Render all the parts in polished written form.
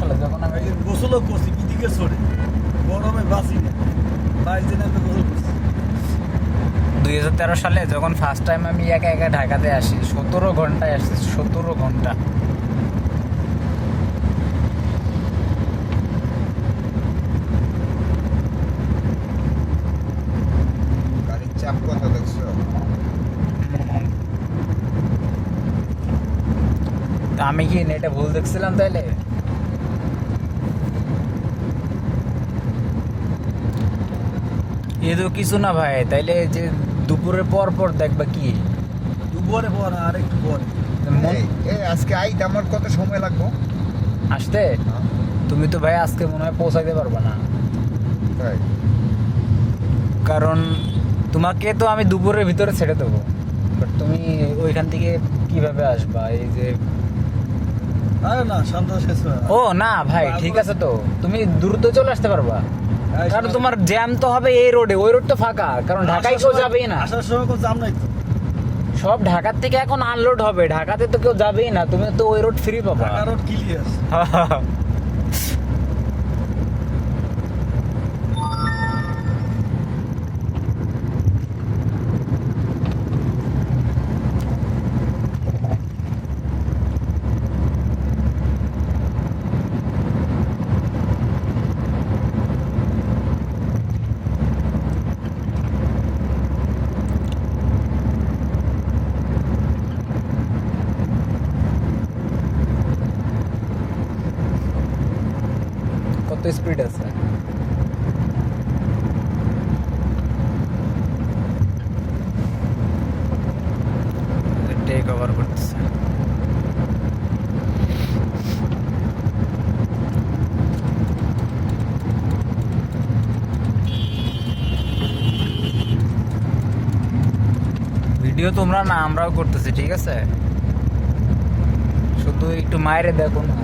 সালে যখন আমি গোসলও করছি কিদিকে সরে গরমে বাঁচি না 22 দিন আমি গোসল করছি 2013 সালে যখন ফার্স্ট টাইম আমি একা একা ঢাকাতে আসি 17 ঘন্টায় আসছি 17 ঘন্টা। গাড়ির চাপ কত দেখছো? তা আমি কি নেটে ভুল দেখছিলাম তাইলে? এ তো কিছু না ভাই, তাইলে যে দুপুরের পর পর দেখবা কি দুপুরে পর আর একটু পরে এই আজকে আইতে আমার কত সময় লাগবে আসতে? তুমি তো ভাই আজকে মনে হয় পৌঁছাইতে পারবে না, তাই? কারণ তোমাকে তো আমি দুপুরের ভিতরে ছেড়ে দেবো, বাট তুমি ওইখান থেকে কিভাবে আসবা? এই যে আরে না সন্ধ্যা শেষ হয়ে ও না ভাই, ঠিক আছে তো তুমি দ্রুত চলে আসতে পারবা, কারণ তোমার জ্যাম তো হবে এই রোডে, ওই রোড তো ফাঁকা, কারণ ঢাকায় কেউ যাবেই না। আসার সময় কোনো জাম নাই তো সব ঢাকার থেকে এখন আনলোড হবে, ঢাকাতে তো কেউ যাবেই না, তুমি তো ওই রোড ফ্রি পাবা। ঢাকা রোড ক্লিয়ার কত স্পিড আছে? টেক ওভার করতেছে। ভিডিও তোমরা না, আমরাও করতেছি, ঠিক আছে? শুধু একটু মায়েরে দেখো না।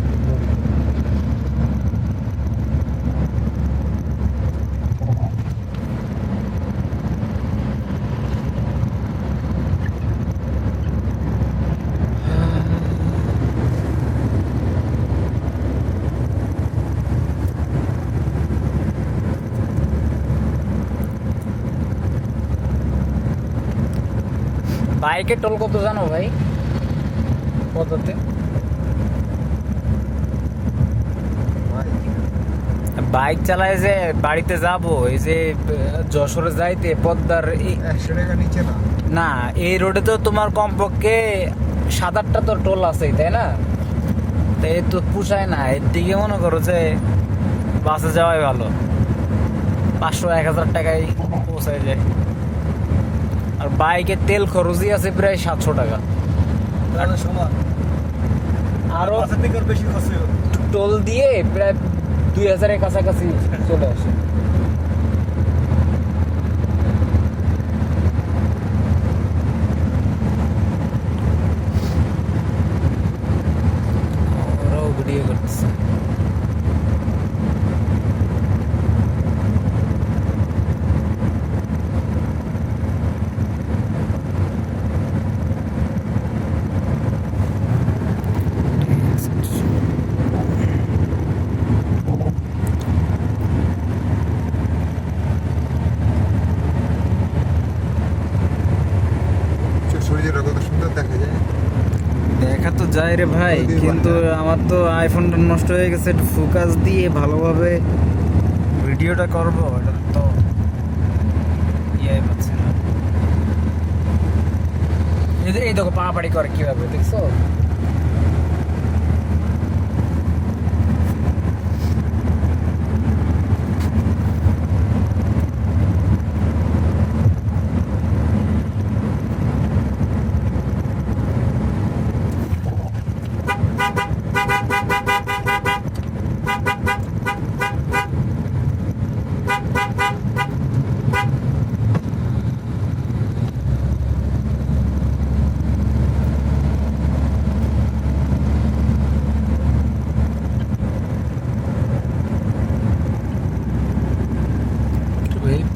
বাইকের টোল কত জানো ভাই? কততে? বাইক চালায় যে বাড়িতে যাব, এই যে যশোরে যাইতে পদ্মার 100 টাকা নিচে না? না, এই রোডে তো তোমার কমপক্ষে 7-8টা তো টোল আছেই, তাই না? তাই তো পুষায় না, এর দিকে মনে করো যে বাসে যাওয়াই ভালো, 500-1000 টাকায় পৌঁছায় যায়। আর বাইকের তেল খরচই আছে প্রায় 700 টাকা, তাহলে সমান আরো পাশের দিকে আর বেশি খরচ হবে টোল দিয়ে প্রায় 2000-এর কাছাকাছি চলে আসে। ওরাও ভিডিও করতেছে। সূর্যটা কত সুন্দর দেখা যায়। দেখা তো যায় রে ভাই, কিন্তু আমার তো আইফোনটা নষ্ট হয়ে গেছে, একটু ফোকাস দিয়ে ভালোভাবে ভিডিওটা করবো, এটা তো ইয়ে পাচ্ছি না। এই দেখো পাড়াপাড়ি করে কিভাবে, দেখছো?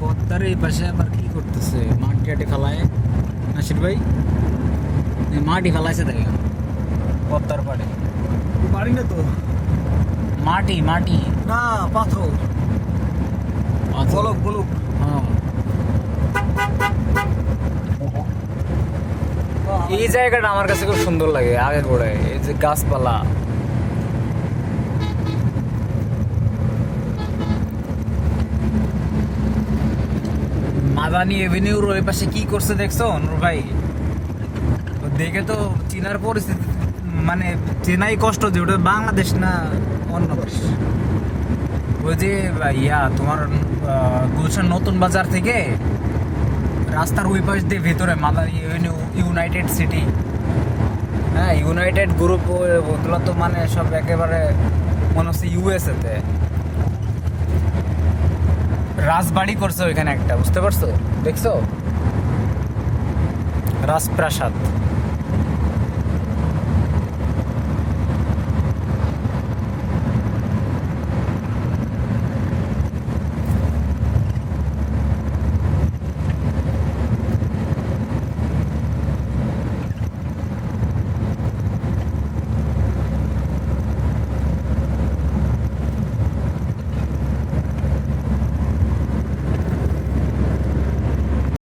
পদ্মার এই পাশে আবার কি করতেছে? মাটি ফেলায় নাসির ভাই, মাটি ফেলাইছে দেখেন পদ্মার পাড়ে। বাড়ি না তো মাটি মাটি না পাথর, বলক বলক। হ্যাঁ। এই জায়গাটা আমার কাছে খুব সুন্দর লাগে আগে ঘোড়ে, এই যে গাছপালা। মাদানি এভিনিউর ওই পাশে কি করছে দেখছো নূর ভাই? তো দেখে তো চীনার পরিস্থিতি মানে চেনাই কষ্ট যে ওটা বাংলাদেশ না অন্য দেশ। ওই যে ইয়া তোমার গুলশান নতুন বাজার থেকে রাস্তার ওই পাশ দিয়ে ভেতরে মাদানি এভিনিউ, ইউনাইটেড সিটি, হ্যাঁ ইউনাইটেড গ্রুপ, ওগুলো তো মানে সব একেবারে মনে হচ্ছে ইউএসএ তে। রাজবাড়ি করছে ওইখানে একটা, বুঝতে পারছো? দেখছো রাজপ্রাসাদ।